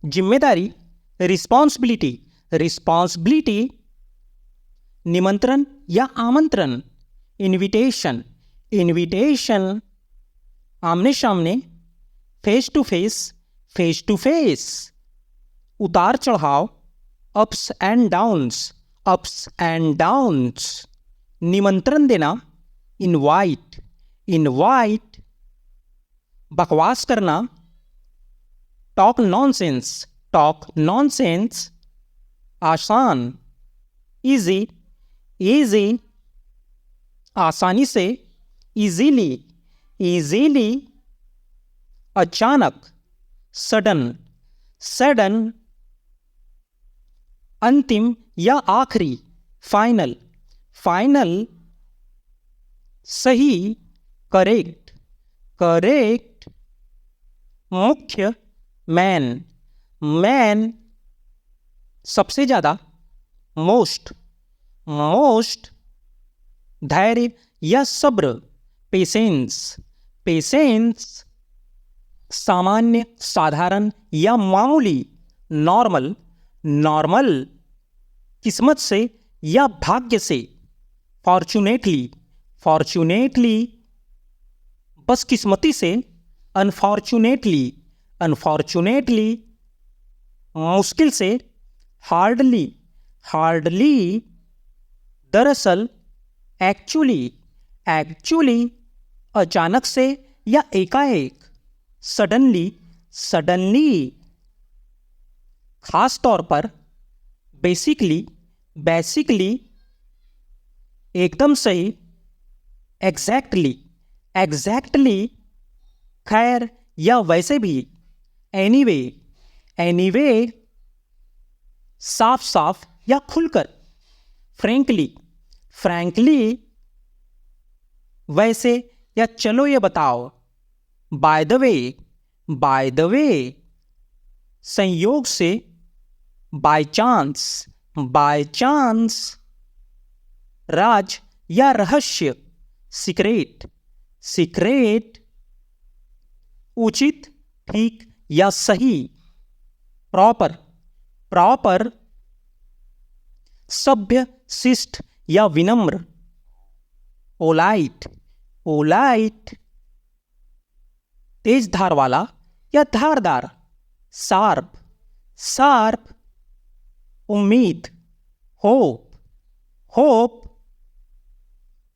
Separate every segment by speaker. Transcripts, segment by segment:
Speaker 1: जिम्मेदारी, responsibility, responsibility, निमंत्रण या आमंत्रण, इनविटेशन, इनविटेशन, आमने सामने, face to face, face to face, उतार चढ़ाव, ups and downs, ups and downs, निमंत्रण देना, इनवाइट, इनवाइट, बकवास करना, टॉक नॉनसेंस, टॉक नॉनसेंस, आसान, इजी, इजी, आसानी से, इजीली, इजीली, अचानक, सडन, सडन, अंतिम या आखिरी, फाइनल, फाइनल, सही, करेक्ट, करेक्ट, मुख्य, मैन, मैन, सबसे ज़्यादा, मोस्ट, मोस्ट, धैर्य या सब्र, पेशेंस, पेशेंस, सामान्य, साधारण या मामूली, नॉर्मल, नॉर्मल, किस्मत से या भाग्य से, फॉर्चुनेटली, फॉर्चुनेटली, बदकिस्मती से, अनफॉर्चुनेटली, अनफॉर्चुनेटली, मुश्किल से, हार्डली, हार्डली, दरअसल, एक्चुअली, एक्चुअली, अचानक से या एकाएक, सडनली, सडनली, खास तौर पर, बेसिकली, बेसिकली, एकदम सही, एग्जैक्टली, एग्जैक्टली, खैर या वैसे भी, एनीवे, एनीवे, साफ साफ या खुलकर, फ्रैंकली, फ्रैंकली, वैसे या चलो ये बताओ, by the way, by the way, संयोग से, बाय चांस, बाय चांस, राज या रहस्य, सीक्रेट, सीक्रेट, उचित, ठीक या सही, प्रॉपर, प्रॉपर, सभ्य, शिष्ट या विनम्र, पोलाइट, पोलाइट, तेज धार वाला या धारदार, शार्प, शार्प, उम्मीद, होप, होप,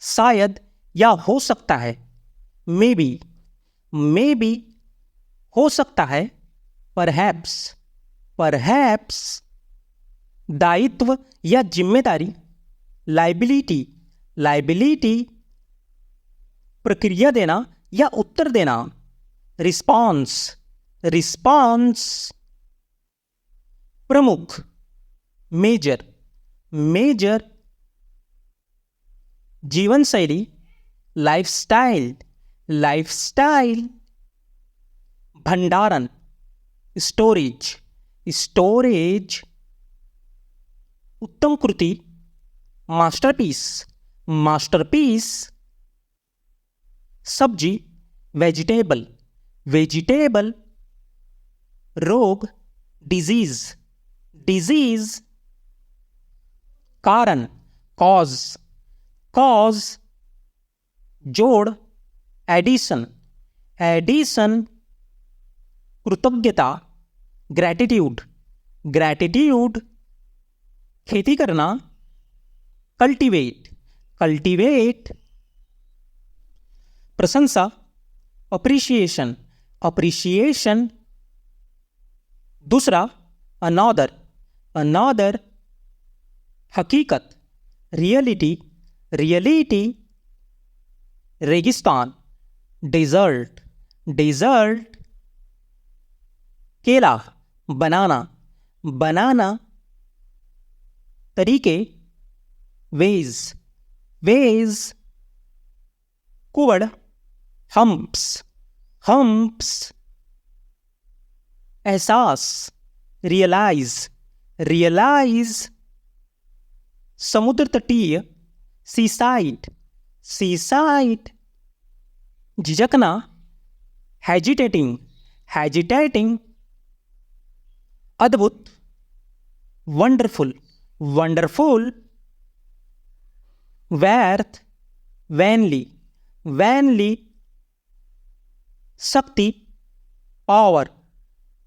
Speaker 1: शायद या हो सकता है, मे बी, मे बी, हो सकता है, परहैप्स, परहैप्स, दायित्व या जिम्मेदारी, लाइबिलिटी, लाइबिलिटी, प्रक्रिया देना या उत्तर देना, रिस्पॉन्स, रिस्पॉन्स, प्रमुख, मेजर, मेजर, जीवन शैली, लाइफस्टाइल, लाइफस्टाइल, भंडारण, स्टोरेज, स्टोरेज, उत्तम कृति, मास्टरपीस, मास्टरपीस, सब्जी, वेजिटेबल, वेजिटेबल, रोग, डिजीज, डिजीज, कारण, कॉज, कॉज, जोड़, एडिशन, एडिशन, कृतज्ञता, ग्रैटिट्यूड, ग्रैटिट्यूड, खेती करना, कल्टीवेट, कल्टीवेट, प्रशंसा, अप्रिशिएशन, अप्रिशिएशन, दूसरा, अनदर, अनदर, हकीकत, रियलिटी, रियलिटी, रेगिस्तान, डेजर्ट, डेजर्ट, केला, बनाना, बनाना, तरीके, वेज, वेज, कुवड़, हम्प्स, हम्प्स, एहसास, रियलाइज, रियलाइज, समुद्र तटीय, सीसाइड, सीसाइड, झिझकना, हेजिटेटिंग, हेजिटेटिंग, अद्भुत, वंडरफुल, वंडरफुल, व्यर्थ, वैनली, वैनली, शक्ति, पावर,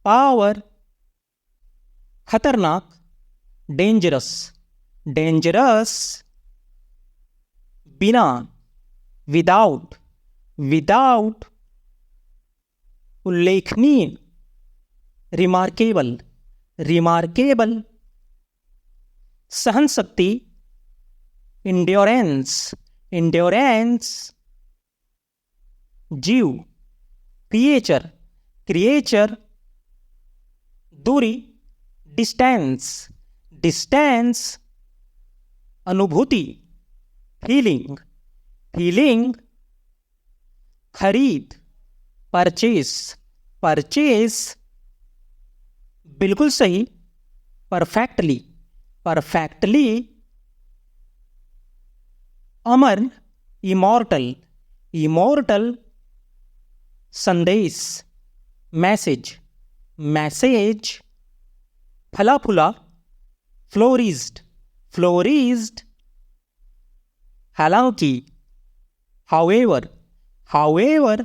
Speaker 1: पावर, खतरनाक, डेंजरस, डेंजरस, बिना, विदाउट, विदाउट, उल्लेखनीय, रिमार्केबल, रिमार्केबल, सहन शक्ति, इंड्योरेंस, इंड्योरेंस, जीव, क्रिएचर, क्रिएचर, दूरी, डिस्टेंस, डिस्टेंस, अनुभूति, फीलिंग, फीलिंग, खरीद, परचेस, परचेस, बिल्कुल सही, परफेक्टली, परफेक्टली, अमर, इमॉर्टल, इमॉर्टल, संदेश, मैसेज, मैसेज, फला फूला, फ्लोरिज्ड, फ्लोरिज्ड, हालांकि, हाउएवर, हाउएवर,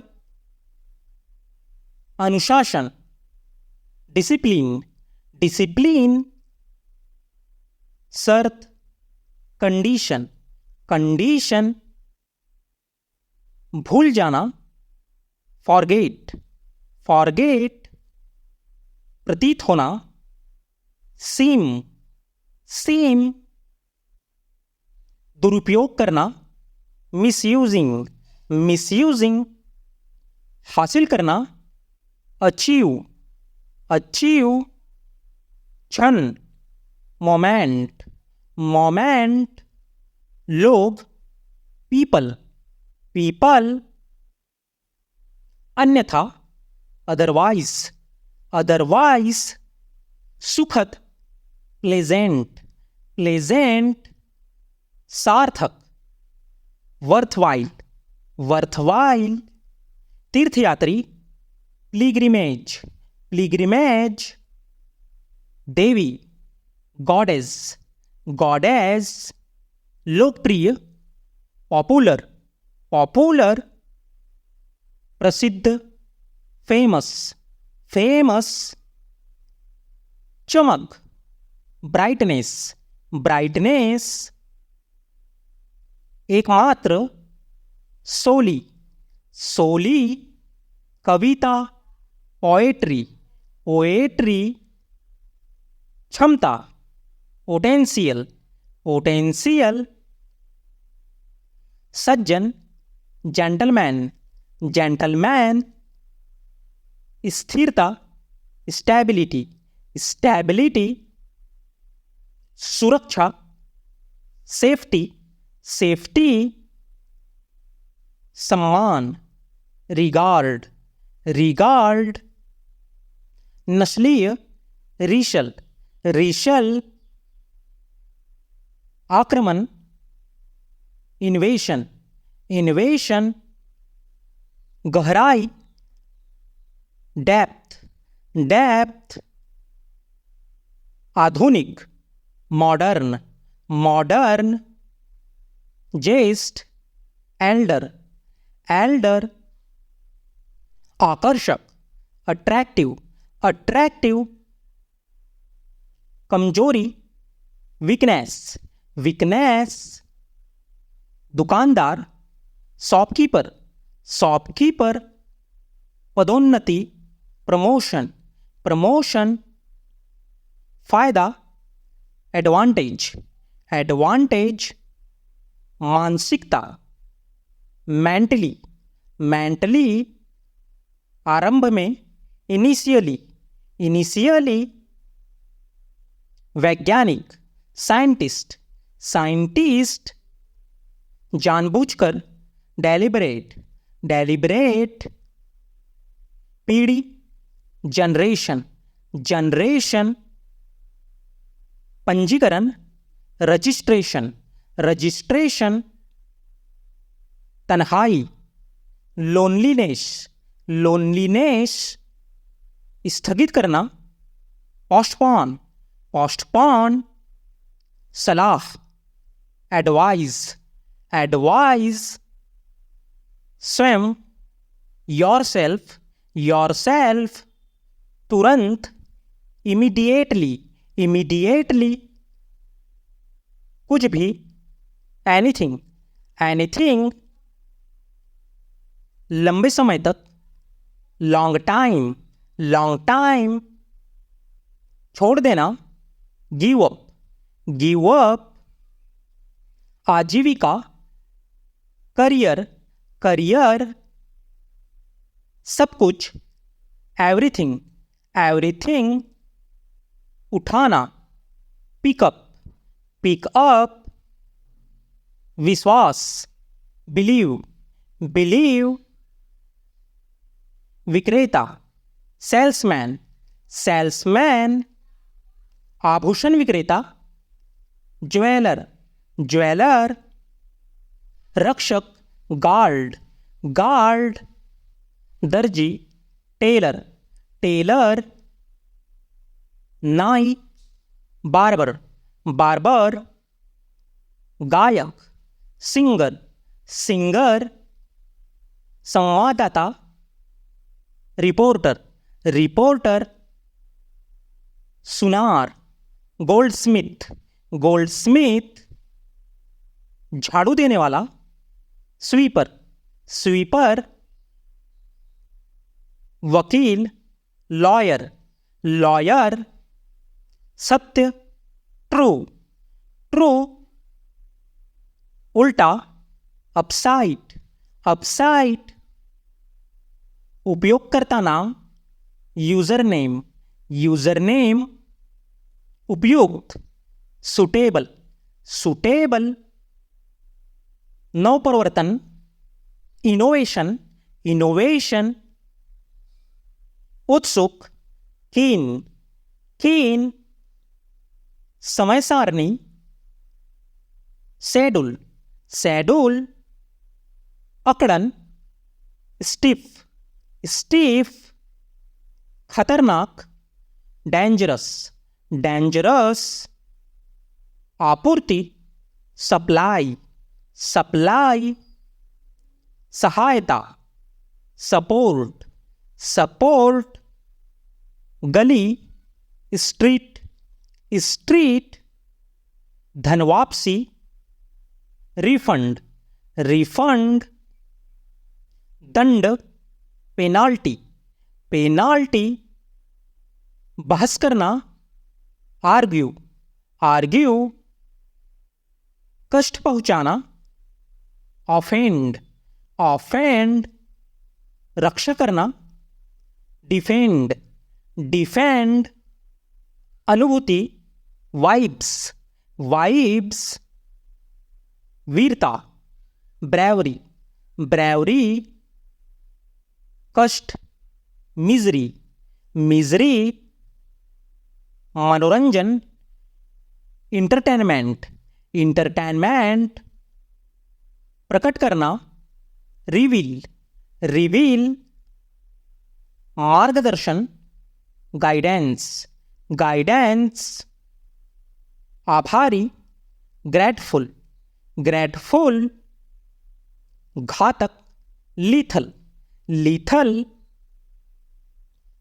Speaker 1: अनुशासन, डिसिप्लिन, डिसिप्लिन, शर्त, कंडीशन, कंडीशन, भूल जाना, फॉरगेट, फॉरगेट, प्रतीत होना, सीम, सीम, दुरुपयोग करना, मिसयूजिंग, मिसयूजिंग, हासिल करना, अचीव, अचीव, क्षण, मोमेंट, मोमेंट, लोग, पीपल, पीपल, अन्यथा, अदरवाइज, अदरवाइज, सुखद, प्लेजेंट, प्लेजेंट, सार्थक, वर्थवाइल, वर्थवाइल, तीर्थयात्री, प्लीग्रिमेज, प्लीग्रिमेज, देवी, गॉडेस, गॉडेस, लोकप्रिय, पॉपुलर, पॉपुलर, प्रसिद्ध, फेमस, फेमस, चमक, ब्राइटनेस, ब्राइटनेस, एकमात्र, सोली, सोली, कविता, पोएट्री, पोएट्री, क्षमता, पोटेंशियल, पोटेंशियल, सज्जन, जेंटलमैन, जेंटलमैन, स्थिरता, स्टेबिलिटी, स्टेबिलिटी, सुरक्षा, सेफ्टी, सेफ्टी, सम्मान, रिगार्ड, रिगार्ड, नस्लीय, रीशल, रीशल, आक्रमण, इन्वेशन, इन्वेशन, गहराई, डेप्थ, डेप्थ, आधुनिक, मॉडर्न, मॉडर्न, जेस्ट, एल्डर, एल्डर, आकर्षक, अट्रैक्टिव, अट्रैक्टिव, कमजोरी, वीकनेस, वीकनेस, दुकानदार, शॉपकीपर, शॉपकीपर, पदोन्नति, प्रमोशन, प्रमोशन, फायदा, एडवांटेज, एडवांटेज, मानसिकता, मेंटली, मेंटली, आरंभ में, इनिशियली, इनिशियली, वैज्ञानिक, साइंटिस्ट, साइंटिस्ट, जानबूझकर, डेलिबरेट, डेलिबरेट, पीढ़ी, जनरेशन, जनरेशन, पंजीकरण, रजिस्ट्रेशन, रजिस्ट्रेशन, तन्हाई, लोनलीनेस, लोनलीनेस, स्थगित करना, पोस्टपोन, पोस्टपोन, सलाह, एडवाइज, एडवाइज, स्वयं, योरसेल्फ, योरसेल्फ, तुरंत, इमीडिएटली, इमीडिएटली, कुछ भी, एनीथिंग, एनीथिंग, लंबे समय तक, लॉन्ग टाइम, लॉन्ग टाइम, छोड़ देना, गिव अप, गिव अप, आजीविका, करियर, करियर, सब कुछ, एवरीथिंग, एवरीथिंग, उठाना, पिकअप, पिकअप, विश्वास, बिलीव, बिलीव, विक्रेता, सेल्समैन, सेल्समैन, आभूषण विक्रेता, ज्वेलर, ज्वेलर, रक्षक, गार्ड, गार्ड, दर्जी, टेलर, टेलर, नाई, बार्बर, बार्बर, गायक, सिंगर, सिंगर, संवाददाता, रिपोर्टर, रिपोर्टर, सुनार, गोल्डस्मिथ, गोल्डस्मिथ, झाड़ू देने वाला, स्वीपर, स्वीपर, वकील, लॉयर, लॉयर, सत्य, ट्रू, ट्रू, उल्टा, अपसाइड, अपसाइड, उपयोगकर्ता नाम, यूजर नेम, यूजर नेम, उपयुक्त, सुटेबल, सुटेबल, नवप्रवर्तन, इनोवेशन, इनोवेशन, उत्सुक, कीन, कीन, समय सारणी, शेड्यूल, शेड्यूल, अकड़न, स्टिफ, स्टिफ, खतरनाक, डेंजरस, डेंजरस, आपूर्ति, सप्लाई, सप्लाई, सहायता, सपोर्ट, सपोर्ट, गली, स्ट्रीट, स्ट्रीट, धनवापसी, रिफंड, रिफंड, दंड, पेनाल्टी, पेनाल्टी, बहस करना, आर्ग्यू, आर्ग्यू, कष्ट पहुंचाना, ऑफेंड, ऑफेंड, रक्षा करना, डिफेंड, डिफेंड, अनुभूति, वाइब्स, वाइब्स, वीरता, ब्रेवरी, ब्रेवरी, कष्ट, मिजरी, मिजरी, मनोरंजन, इंटरटेनमेंट, इंटरटेनमेंट, प्रकट करना, रिवील, रिवील, मार्गदर्शन, गाइडेंस, गाइडेंस, आभारी, ग्रेटफुल, ग्रेटफुल, घातक, लीथल, लीथल,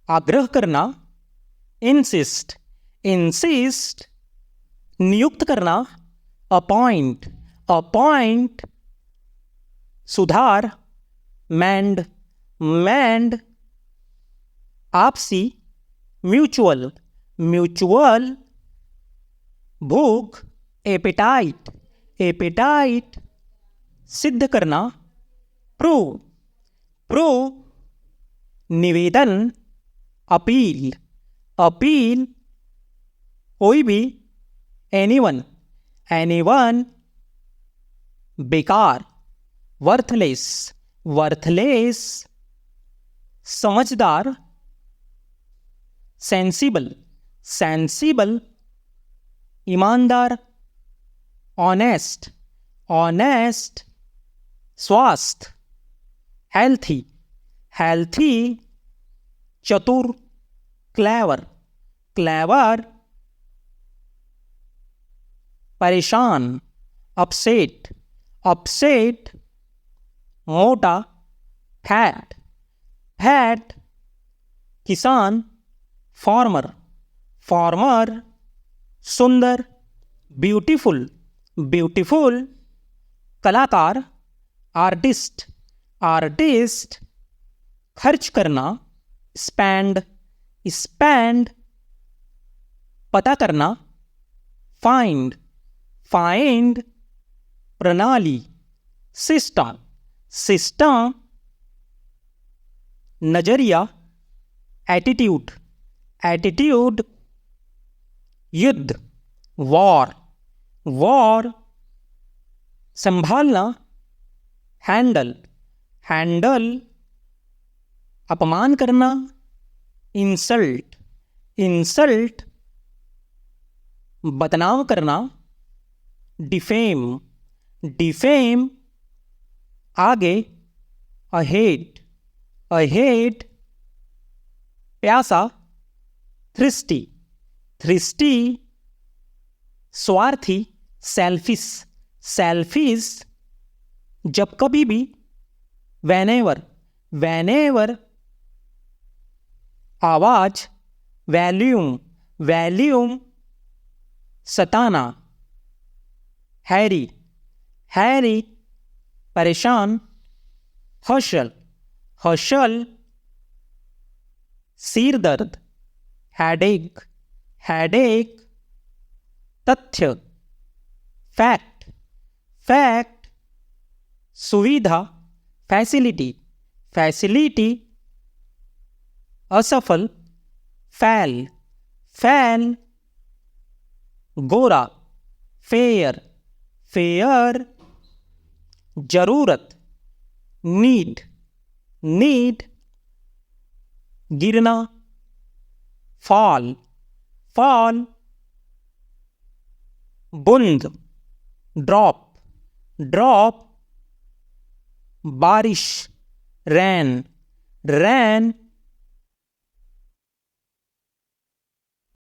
Speaker 1: आग्रह करना, इंसिस्ट, इंसिस्ट, नियुक्त करना, अपॉइंट, अपॉइंट, सुधार, मैंड, मैंड, आपसी, म्यूचुअल, म्यूचुअल, भूख, एपेटाइट, एपेटाइट, सिद्ध करना, प्रूव, प्रूव, निवेदन, अपील, अपील, कोई भी, एनीवन, एनीवन, बेकार, वर्थलेस, वर्थलेस, समझदार, सेंसिबल, सेंसिबल, ईमानदार, ऑनेस्ट, ऑनेस्ट, स्वास्थ्य, हेल्थी, हेल्थी, चतुर, क्लेवर, क्लेवर, परेशान, अपसेट, अपसेट, मोटा, फैट, फैट, किसान, फार्मर, फार्मर, सुंदर, ब्यूटीफुल, ब्यूटीफुल, कलाकार, आर्टिस्ट, आर्टिस्ट, खर्च करना, स्पेंड, स्पेंड, पता करना, फाइंड, फाइंड, प्रणाली, सिस्टम, सिस्टम, नजरिया, एटीट्यूड, एटीट्यूड, युद्ध, वॉर, वॉर, संभालना, हैंडल, हैंडल, अपमान करना, इंसल्ट, इंसल्ट, बदनाम करना, डिफेम, डिफेम, आगे, अहेड, अहेड, प्यासा, थ्रिस्टी, थ्रिस्टी, स्वार्थी, सेल्फिश, सेल्फिश, जब कभी भी, whenever, whenever, आवाज, वैल्यूम, वैल्यूम, सताना, हैरी, हैरी, परेशान, हौशल, हौशल, सिर दर्द, हेडेक, हेडेक, तथ्य, फैक्ट, फैक्ट, सुविधा, फैसिलिटी, फैसिलिटी, असफल, फैल, फैल, गोरा, फेयर, फेयर, जरूरत, नीड, नीड, गिरना, फॉल, फॉल, बूंद, ड्रॉप, ड्रॉप, बारिश, रैन, रैन,